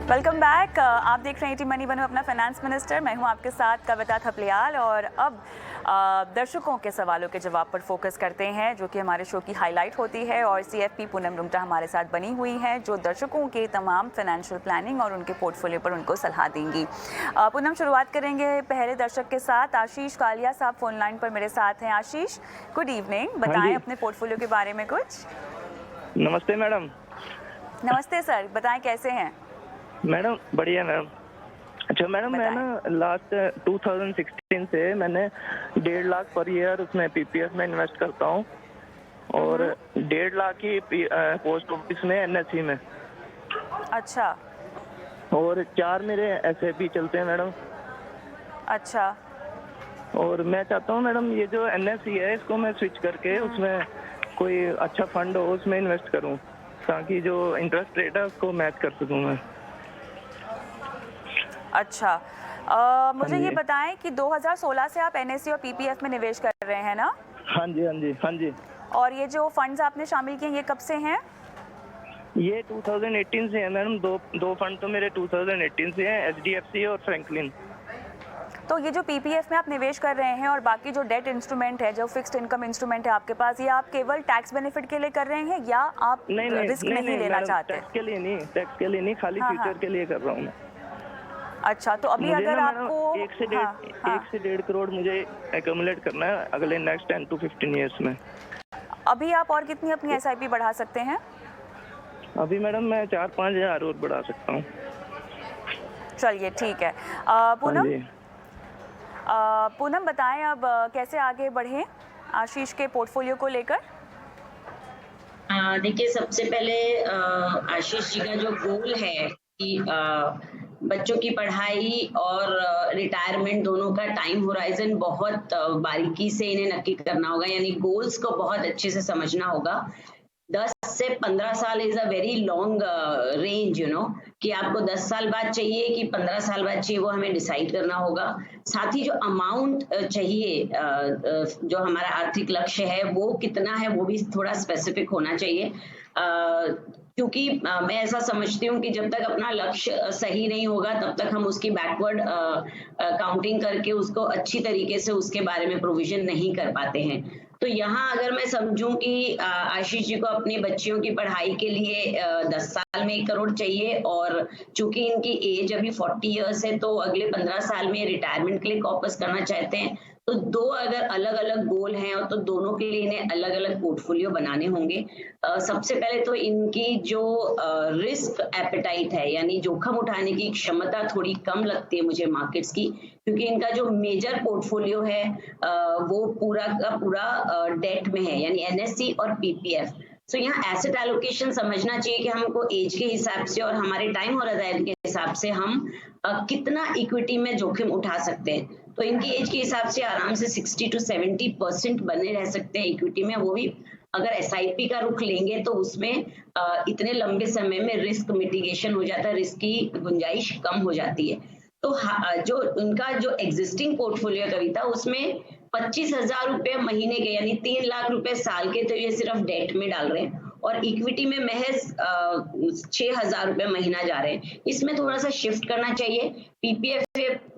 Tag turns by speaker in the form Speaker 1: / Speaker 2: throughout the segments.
Speaker 1: Welcome back. आप देख रहे हैं टी मनी बनो अपना फाइनेंस मिनिस्टर। मैं हूं आपके साथ कविता थपलियाल और अब दर्शकों के सवालों के जवाब पर फोकस करते हैं, जो कि हमारे शो की हाईलाइट होती है। और सीएफपी पूनम रुंगटा हमारे साथ बनी हुई हैं, जो दर्शकों के तमाम फाइनेंशियल प्लानिंग और उनके पोर्टफोलियो पर उनको सलाह देंगी। पूनम, शुरुआत करेंगे पहले दर्शक के साथ। आशीष कालिया साहब फोन लाइन पर मेरे साथ हैं। आशीष, गुड इवनिंग। बताएं अपने पोर्टफोलियो के बारे में कुछ।
Speaker 2: नमस्ते मैडम।
Speaker 1: नमस्ते सर, बताएं कैसे हैं
Speaker 2: मैडम? बढ़िया मैडम। अच्छा मैडम, मैं ना लास्ट 2016 से मैंने 1.5 लाख पर ईयर उसमें पीपीएफ में इन्वेस्ट करता हूँ और 1.5 लाख ही पोस्ट ऑफिस में एनएससी में।
Speaker 1: अच्छा।
Speaker 2: और 4 मेरे एसआईपी चलते हैं मैडम।
Speaker 1: अच्छा।
Speaker 2: और मैं चाहता हूँ मैडम, ये जो एनएससी है इसको मैं स्विच करके उसमें कोई अच्छा फंड हो उसमें इन्वेस्ट करूँ, ताकि जो इंटरेस्ट रेट है उसको मैच कर सकूँ मैं।
Speaker 1: अच्छा, मुझे ये बताएं कि 2016 से आप एनएससी और पीपीएफ में निवेश कर रहे हैं ना?
Speaker 2: हाँ जी, हाँ जी, हाँ जी।
Speaker 1: और ये जो फंड्स आपने शामिल किए, ये कब से हैं?
Speaker 2: ये 2018 से है मैडम। दो फंड तो मेरे 2018 से हैं, एचडीएफसी और फ्रैंकलिन।
Speaker 1: तो ये जो पीपीएफ में आप निवेश कर रहे हैं और बाकी जो डेट इंस्ट्रूमेंट है, जो फिक्स्ड इनकम इंस्ट्रूमेंट है आपके पास, ये आप केवल टैक्स बेनिफिट के लिए कर रहे हैं या आप रिस्क नहीं लेना चाहते?
Speaker 2: टैक्स के लिए नहीं, टैक्स के लिए नहीं, खाली फ्यूचर के लिए कर रहा हूँ मैं।
Speaker 1: अच्छा, तो अभी अगर आपको
Speaker 2: 1 से 1.5 करोड़ मुझे एक्यूमुलेट करना है अगले नेक्स्ट 10 to 15 ईयर्स में।
Speaker 1: अभी आप और कितनी अपनी एसआईपी बढ़ा सकते हैं?
Speaker 2: अभी मैडम मैं 4-5 हज़ार और बढ़ा सकता हूँ।
Speaker 1: चलिए ठीक है। पूनम बताएं अब कैसे आगे बढ़ें आशीष के पोर्टफोलियो को लेकर।
Speaker 3: देखिए, सबसे पहले आशीष जी का जो गोल है कि बच्चों की पढ़ाई और रिटायरमेंट दोनों का टाइम होराइजन बहुत बारीकी से इन्हें नक्की करना होगा, यानी गोल्स को बहुत अच्छे से समझना होगा। 10 से 15 साल is a very long range, कि आपको 10 साल बाद चाहिए कि 15 साल बाद चाहिए, वो हमें डिसाइड करना होगा। साथ ही जो अमाउंट चाहिए, जो हमारा आर्थिक लक्ष्य है वो कितना है, वो भी थोड़ा स्पेसिफिक होना चाहिए। क्योंकि मैं ऐसा समझती हूँ कि जब तक अपना लक्ष्य सही नहीं होगा तब तक हम उसकी बैकवर्ड काउंटिंग करके उसको अच्छी तरीके से उसके बारे में प्रोविजन नहीं कर पाते हैं। तो यहाँ अगर मैं समझूं कि आशीष जी को अपनी बच्चियों की पढ़ाई के लिए 10 साल में 1 करोड़ चाहिए, और चूंकि इनकी एज अभी 40 इयर्स है तो अगले 15 साल में रिटायरमेंट के लिए कॉपस करना चाहते हैं, तो दो अगर अलग अलग गोल हैं तो दोनों के लिए इन्हें अलग अलग पोर्टफोलियो बनाने होंगे। सबसे पहले तो इनकी जो रिस्क एपेटाइट है, यानी जोखिम उठाने की क्षमता थोड़ी कम लगती है मुझे मार्केट्स की, क्योंकि इनका जो मेजर पोर्टफोलियो है वो पूरा का पूरा डेट में है, यानी एनएससी और पीपीएफ। सो यहाँ एसेट एलोकेशन समझना चाहिए कि हमको एज के हिसाब से और हमारे टाइम होराइजन के हिसाब से हम कितना इक्विटी में जोखिम उठा सकते हैं। तो इनकी एज के हिसाब से आराम से 60 to 70% बने रह सकते हैं इक्विटी में, वो भी अगर एसआईपी का रुख लेंगे तो उसमें इतने लंबे समय में रिस्क मिटिगेशन हो जाता है, रिस्क की गुंजाइश कम हो जाती है। तो जो उनका जो एग्जिस्टिंग पोर्टफोलियो कविता, उसमें 25,000 रुपए महीने के, यानी 3 लाख रुपए साल के, तो ये सिर्फ डेट में डाल रहे हैं, और इक्विटी में महज 6,000 रुपए महीना जा रहे हैं। इसमें थोड़ा सा शिफ्ट करना चाहिए। पीपीएफ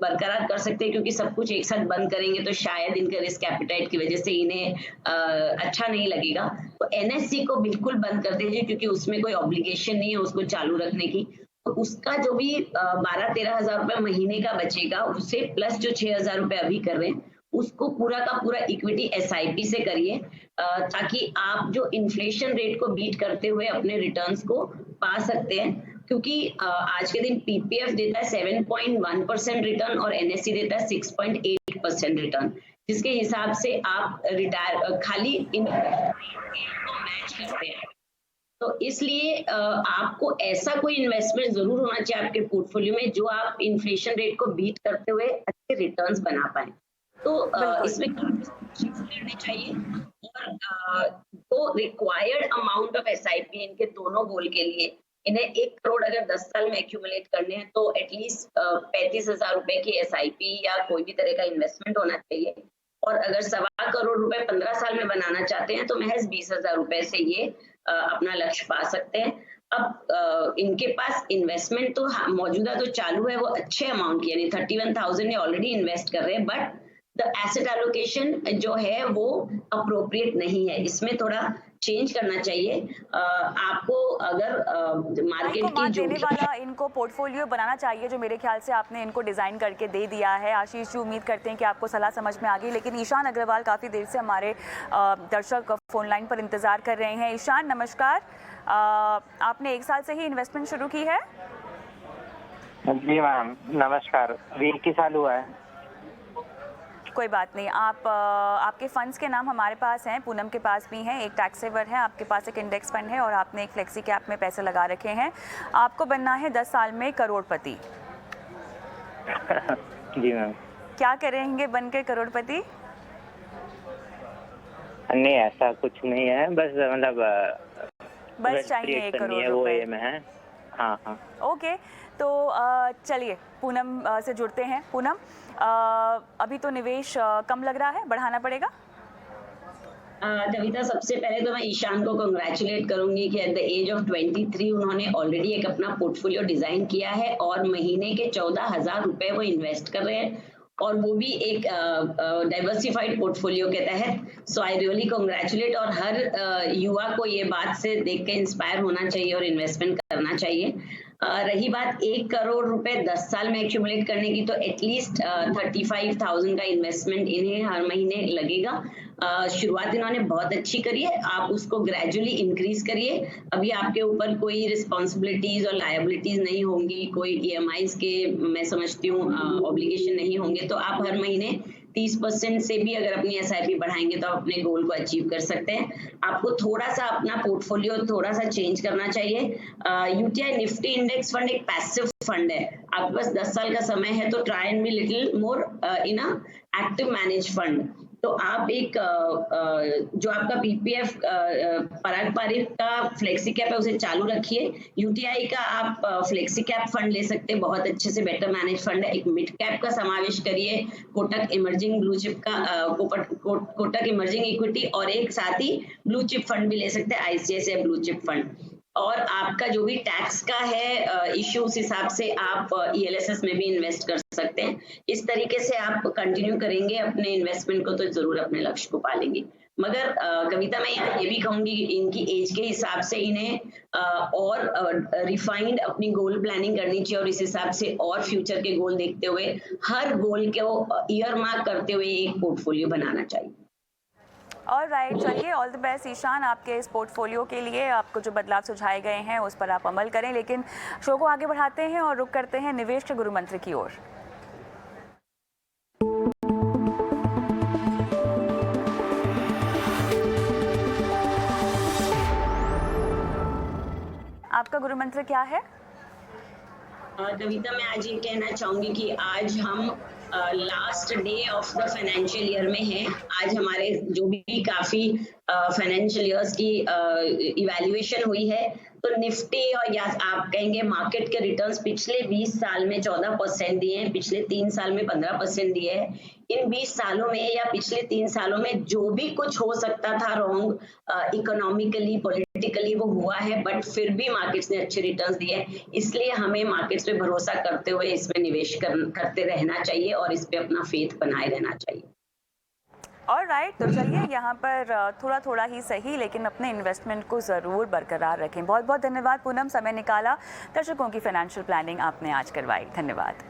Speaker 3: बरकरार कर सकते हैं, क्योंकि सब कुछ एक साथ बंद करेंगे तो शायद इनके रिस्क एपेटाइट की वजह से इन्हें अच्छा नहीं लगेगा। तो एनएससी को बिल्कुल बंद कर दीजिए, क्योंकि उसमें कोई ऑब्लिगेशन नहीं है उसको चालू रखने की। तो उसका जो भी 12-13 हजार रुपए महीने का बचेगा, उससे प्लस जो 6,000 रुपए अभी कर रहे हैं उसको पूरा का पूरा इक्विटी एसआईपी से करिए, ताकि आप जो इन्फ्लेशन रेट को बीट करते हुए अपने रिटर्न्स को पा सकते हैं। क्योंकि आज के दिन पीपीएफ देता है 7.1% रिटर्न और एनएससी देता है 6.8% रिटर्न, जिसके हिसाब से आप रिटायर खाली को मैच करते हैं। तो इसलिए आपको ऐसा कोई इन्वेस्टमेंट जरूर होना चाहिए आपके पोर्टफोलियो में जो आप इन्फ्लेशन रेट को बीट करते हुए अच्छे रिटर्न्स बना पाए। तो इसमें करनी चाहिए, और तो रिक्वायर्ड अमाउंट ऑफ एसआईपी इनके दोनों गोल के लिए, इन्हें 1 करोड़ अगर 10 साल में एक्यूमुलेट करने हैं तो एटलीस्ट 35,000 रुपए की एसआईपी या कोई भी तरह का इन्वेस्टमेंट होना चाहिए। और अगर 1.25 करोड़ रुपए 15 साल में बनाना चाहते हैं तो महज 20,000 रुपए से ये अपना लक्ष्य पा सकते हैं। अब इनके पास इन्वेस्टमेंट तो मौजूदा तो चालू है, वो अच्छे अमाउंट की, यानी 31,000 ने ऑलरेडी इन्वेस्ट कर रहे हैं, बट द एसेट एलोकेशन जो है वो अप्रोप्रिएट नहीं है, इसमें थोड़ा चेंज करना चाहिए। आपको अगर मार्केट की जो
Speaker 1: देने वाला इनको पोर्टफोलियो बनाना चाहिए, जो मेरे ख्याल से आपने इनको डिज़ाइन करके दे दिया है। आशीष जी, उम्मीद करते हैं कि आपको सलाह समझ में आ गई। लेकिन ईशान अग्रवाल काफ़ी देर से हमारे दर्शक फ़ोन लाइन पर इंतज़ार कर रहे हैं। ईशान नमस्कार, आपने 1 साल से ही इन्वेस्टमेंट शुरू की है?
Speaker 4: जी मैम नमस्कार, अभी 21 साल हुआ है।
Speaker 1: कोई बात नहीं, आपके फंड्स के नाम हमारे पास हैं, पूनम के पास भी हैं। एक टैक्स सेवर है, आपके पास एक इंडेक्स फंड है और आपने एक फ्लेक्सी कैप में पैसे लगा रखे हैं। आपको बनना है 10 साल में करोड़पति।
Speaker 4: जी मैम।
Speaker 1: क्या करेंगे बनकर करोड़पति?
Speaker 4: नहीं ऐसा कुछ नहीं है, बस मतलब
Speaker 1: बस चाहिए 1 करोड़ रुपए
Speaker 4: में है। हाँ हाँ
Speaker 1: ओके, तो चलिए पूनम से जुड़ते हैं। पूनम, अभी तो निवेश कम लग रहा है, बढ़ाना पड़ेगा?
Speaker 3: कविता, सबसे पहले तो मैं ईशान को कंग्रेचुलेट करूंगी कि एट द एज ऑफ 23 उन्होंने ऑलरेडी एक अपना पोर्टफोलियो डिजाइन किया है और महीने के 14,000 रुपए वो इन्वेस्ट कर रहे हैं, और वो भी एक डाइवर्सिफाइड पोर्टफोलियो के तहत। सो आई रियली कंग्रेचुलेट, और हर युवा को ये बात से देख के इंस्पायर होना चाहिए और इन्वेस्टमेंट करना चाहिए। रही बात 1 करोड़ रुपए 10 साल में एक्यूमुलेट करने की, तो एटलीस्ट 35,000 का इन्वेस्टमेंट इन्हें हर महीने लगेगा। शुरुआत इन्होंने बहुत अच्छी करी है, आप उसको ग्रेजुअली इंक्रीज करिए। अभी आपके ऊपर कोई रिस्पॉन्सिबिलिटीज और लायबिलिटीज नहीं होंगी, कोई EMIs के मैं समझती हूँ ऑब्लिगेशन नहीं होंगे, तो आप हर महीने 30% से भी अगर अपनी SIP बढ़ाएंगे तो आप अपने गोल को अचीव कर सकते हैं। आपको थोड़ा सा अपना पोर्टफोलियो थोड़ा सा चेंज करना चाहिए। UTI निफ्टी इंडेक्स फंड एक पैसिव फंड है, आपके पास 10 साल का समय है, तो try and be little more in a active manage fund. तो आप एक जो आपका PPF पराग पारित का फ्लेक्सी कैप है उसे चालू रखिए। UTI का आप फ्लेक्सी कैप फंड ले सकते हैं, बहुत अच्छे से बेटर मैनेज फंड है। एक मिड कैप का समावेश करिए, कोटक इमर्जिंग ब्लू चिप का कोटक इमर्जिंग इक्विटी, और एक साथ ही ब्लू चिप फंड भी ले सकते हैं, ICICI ब्लू चिप फंड। और आपका जो भी टैक्स का है इश्यू, उस हिसाब से आप ELSS में भी इन्वेस्ट कर सकते हैं। इस तरीके से आप कंटिन्यू करेंगे अपने इन्वेस्टमेंट को तो जरूर अपने लक्ष्य को पालेंगे। मगर कविता, मैं यहाँ ये भी कहूंगी इनकी एज के हिसाब से इन्हें और रिफाइंड अपनी गोल प्लानिंग करनी चाहिए, और इस हिसाब से और फ्यूचर के गोल देखते हुए हर गोल को ईयर मार्क करते हुए एक पोर्टफोलियो बनाना चाहिए।
Speaker 1: ऑलराइट, चलिए ऑल द बेस्ट ईशान आपके इस पोर्टफोलियो के लिए। आपको जो बदलाव सुझाए गए हैं उस पर आप अमल करें। लेकिन शो को आगे बढ़ाते हैं और रुख करते हैं निवेश के गुरु मंत्र की ओर। आपका गुरु मंत्र क्या है?
Speaker 3: कविता, मैं आज ये कहना चाहूंगी कि आज हम last day of the financial year में हैं। आज हमारे जो भी काफी फाइनेंशियल ईयर्स की इवैल्यूएशन हुई है, तो निफ्टी और या आप कहेंगे मार्केट के रिटर्न्स पिछले 20 साल में 14% दिए हैं, पिछले 3 साल में 15% दिए हैं। इन 20 सालों में या पिछले 3 सालों में जो भी कुछ हो सकता था रॉन्ग इकोनॉमिकली पॉलिटिकली वो हुआ है, बट फिर भी मार्केट्स ने अच्छे रिटर्न्स दिए। इसलिए हमें मार्केट्स पे भरोसा करते हुए इसमें निवेश करते रहना चाहिए और इस पे अपना फेथ बनाए रहना चाहिए।
Speaker 1: ऑलराइट, तो चलिए यहाँ पर थोड़ा थोड़ा ही सही लेकिन अपने इन्वेस्टमेंट को ज़रूर बरकरार रखें। बहुत बहुत धन्यवाद पूनम, समय निकाला, दर्शकों की फाइनेंशियल प्लानिंग आपने आज करवाई। धन्यवाद।